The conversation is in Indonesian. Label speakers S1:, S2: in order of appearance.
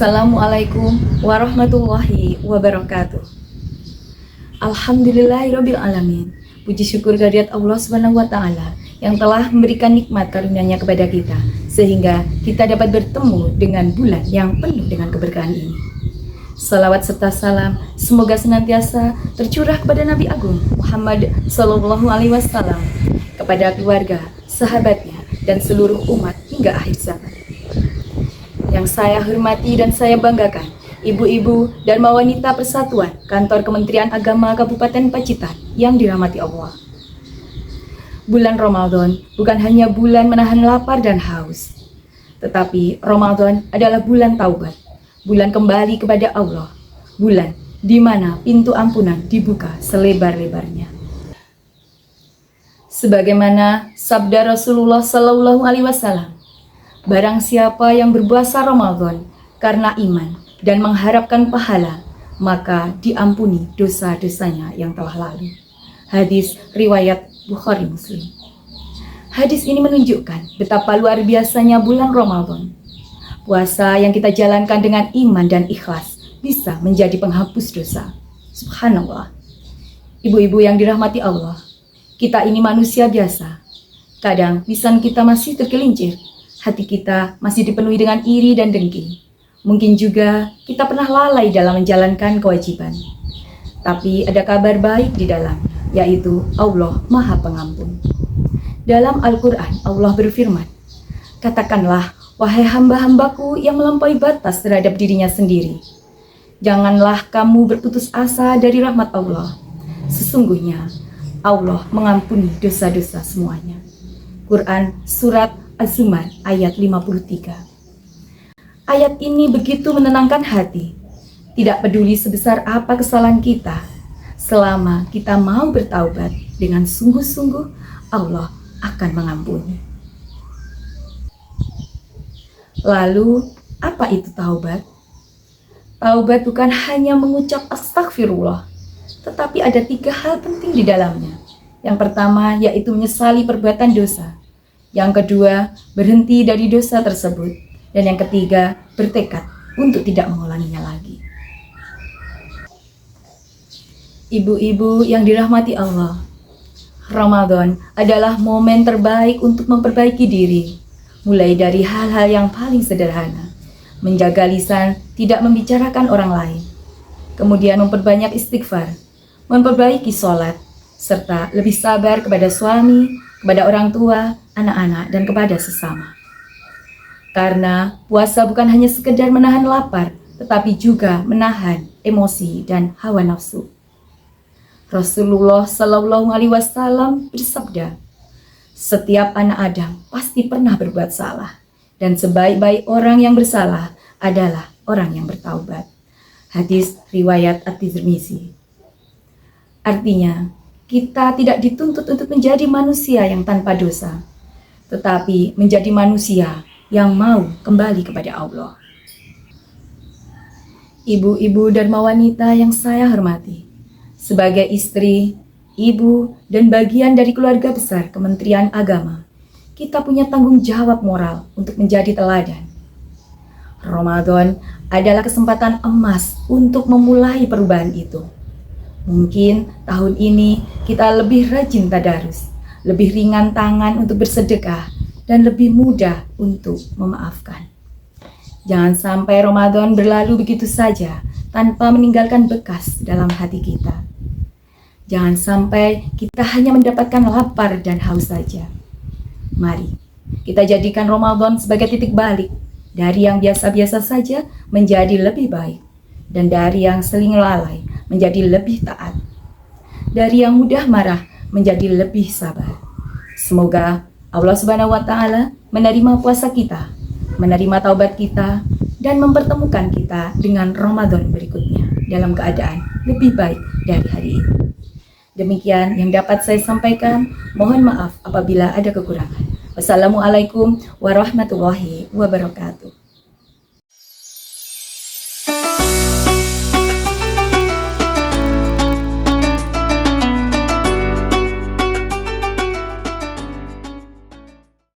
S1: Assalamualaikum warahmatullahi wabarakatuh. Alhamdulillahirabbil alamin. Puji syukur kehadirat Allah Subhanahu wa taala yang telah memberikan nikmat karunia-Nya kepada kita sehingga kita dapat bertemu dengan bulan yang penuh dengan keberkahan ini. Salawat serta salam semoga senantiasa tercurah kepada Nabi Agung Muhammad sallallahu alaihi wasallam, kepada keluarga, sahabatnya, dan seluruh umat hingga akhir zaman. Yang saya hormati dan saya banggakan, ibu-ibu dan wanita persatuan Kantor Kementerian Agama Kabupaten Pacitan yang dirahmati Allah. Bulan Ramadan bukan hanya bulan menahan lapar dan haus, tetapi Ramadan adalah bulan taubat, bulan kembali kepada Allah, bulan di mana pintu ampunan dibuka selebar-lebarnya. Sebagaimana sabda Rasulullah Sallallahu Alaihi Wasallam, barang siapa yang berpuasa Ramadan karena iman dan mengharapkan pahala, maka diampuni dosa-dosanya yang telah lalu. Hadis riwayat Bukhari Muslim. Hadis ini menunjukkan betapa luar biasanya bulan Ramadan. Puasa yang kita jalankan dengan iman dan ikhlas bisa menjadi penghapus dosa. Subhanallah. Ibu-ibu yang dirahmati Allah, kita ini manusia biasa. Kadang lisan kita masih tergelincir, hati kita masih dipenuhi dengan iri dan dengki. Mungkin juga kita pernah lalai dalam menjalankan kewajiban. Tapi ada kabar baik di dalam, yaitu Allah Maha Pengampun. Dalam Al-Quran, Allah berfirman, "Katakanlah, wahai hamba-hambaku yang melampaui batas terhadap dirinya sendiri, janganlah kamu berputus asa dari rahmat Allah. Sesungguhnya Allah mengampuni dosa-dosa semuanya." Quran Surat Az-Zumar ayat 53. Ayat ini begitu menenangkan hati. Tidak peduli sebesar apa kesalahan kita, selama kita mau bertaubat dengan sungguh-sungguh, Allah akan mengampuni. Lalu, apa itu taubat? Taubat bukan hanya mengucap astagfirullah, tetapi ada 3 hal penting di dalamnya. Yang pertama yaitu menyesali perbuatan dosa. Yang kedua, berhenti dari dosa tersebut. Dan yang ketiga, bertekad untuk tidak mengulanginya lagi. Ibu-ibu yang dirahmati Allah, Ramadan adalah momen terbaik untuk memperbaiki diri. Mulai dari hal-hal yang paling sederhana, menjaga lisan tidak membicarakan orang lain, kemudian memperbanyak istighfar, memperbaiki sholat, serta lebih sabar kepada suami, kepada orang tua, anak-anak, dan kepada sesama. Karena puasa bukan hanya sekedar menahan lapar, tetapi juga menahan emosi dan hawa nafsu. Rasulullah Sallallahu Alaihi Wasallam bersabda, "Setiap anak Adam pasti pernah berbuat salah, dan sebaik-baik orang yang bersalah adalah orang yang bertaubat." Hadis riwayat At-Tirmizi. Artinya, kita tidak dituntut untuk menjadi manusia yang tanpa dosa, tetapi menjadi manusia yang mau kembali kepada Allah. Ibu-ibu dan wanita yang saya hormati, sebagai istri, ibu, dan bagian dari keluarga besar Kementerian Agama, kita punya tanggung jawab moral untuk menjadi teladan. Ramadan adalah kesempatan emas untuk memulai perubahan itu. Mungkin tahun ini kita lebih rajin tadarus, lebih ringan tangan untuk bersedekah, dan lebih mudah untuk memaafkan. Jangan sampai Ramadan berlalu begitu saja tanpa meninggalkan bekas dalam hati kita. Jangan sampai kita hanya mendapatkan lapar dan haus saja. Mari kita jadikan Ramadan sebagai titik balik dari yang biasa-biasa saja menjadi lebih baik, dan dari yang sering lalai menjadi lebih taat, dari yang mudah marah menjadi lebih sabar. Semoga Allah Subhanahu wa taala menerima puasa kita, menerima taubat kita, dan mempertemukan kita dengan Ramadan berikutnya dalam keadaan lebih baik dari hari ini. Demikian yang dapat saya sampaikan. Mohon maaf apabila ada kekurangan. Wassalamualaikum warahmatullahi wabarakatuh.